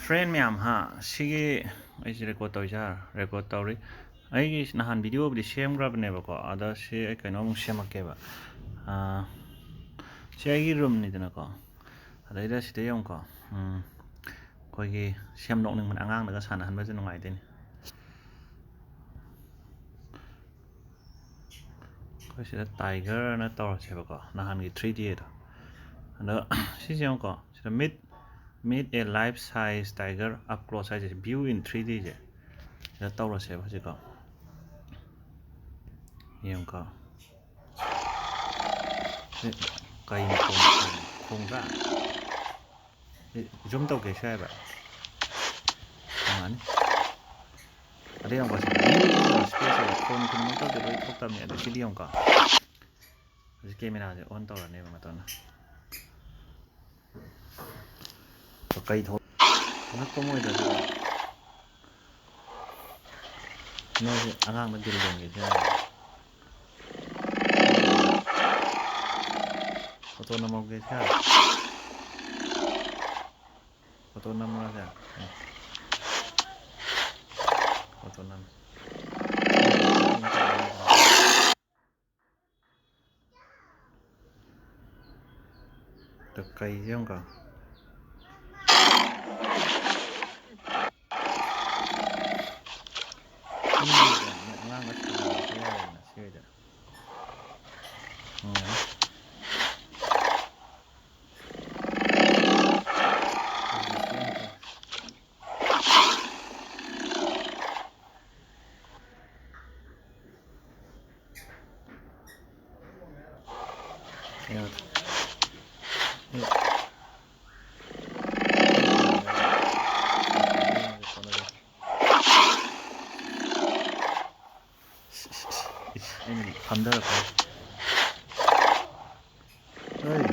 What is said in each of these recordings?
Friend ma'am ha sigi ai record tawja record tawri ai nahan video budi share grabne ba ko ada si ai kaino mung share make ba si ai room ni dana ko ada ida si tayong ko ko gi share nok ning man angang daga sana han ba jin ngai den ko si tiger na tawr se ba ko nahan gi 3D da ada si jong ko si meet a life-size tiger up close size view in 3D je ya tawra se ba ko yeng ko kayam khong ra zoom tau ke sai ba ani ada yang ko space khong khong mo tau de roi thok tam ne de si yong ko camera je on tawra ne ma ton kai thok na ko moi da no angang ma dil dong ge ja foto nama ge ja foto nama ja foto nama to kai jong ka ini pandai apa? Hei,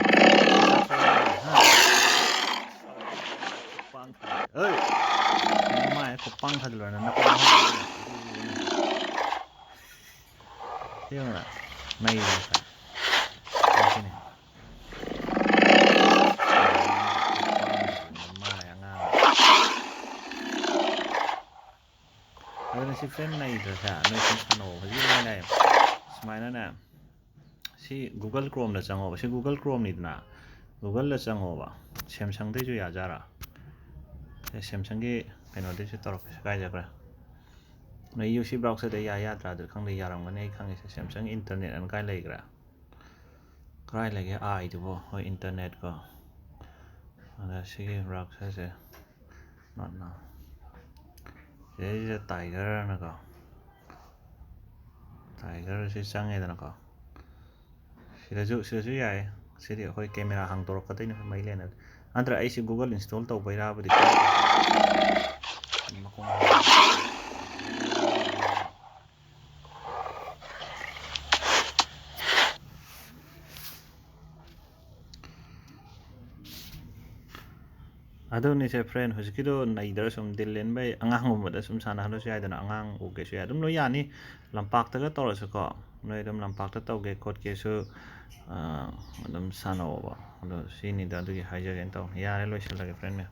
hei, nama ya kopang tadi loh, nak kopang iya nggak? Neire sini. Nama yang ada si friend neire sa, si sanaba, si neire, semana na. Si Google Chrome la chango ba si Google Chrome ni na Google la chango ba Samsung de ju ya jara Samsung ge kaino de ju torok kai ja kra na UC browser de ya tra de khang de yaram ne khang se Samsung internet an kai lai kra kai lai ge ai du bo hoi internet ko ana si browser se not na je tiger na ko tiger si sang e na ko sila ya sila hoi camera hang torok ka tayo may lena andra ay si Google install tau bay raba dito ado ni se friend hoskido neire sum dillen bay angang mo da sum sana halo siya dana angang o ke siya dum no yani lampak ta ga tawra ko noi dum lampak ta taw ge kot ke su dum sana ba ado sini da du haja gen taw ya lo sila ge friend me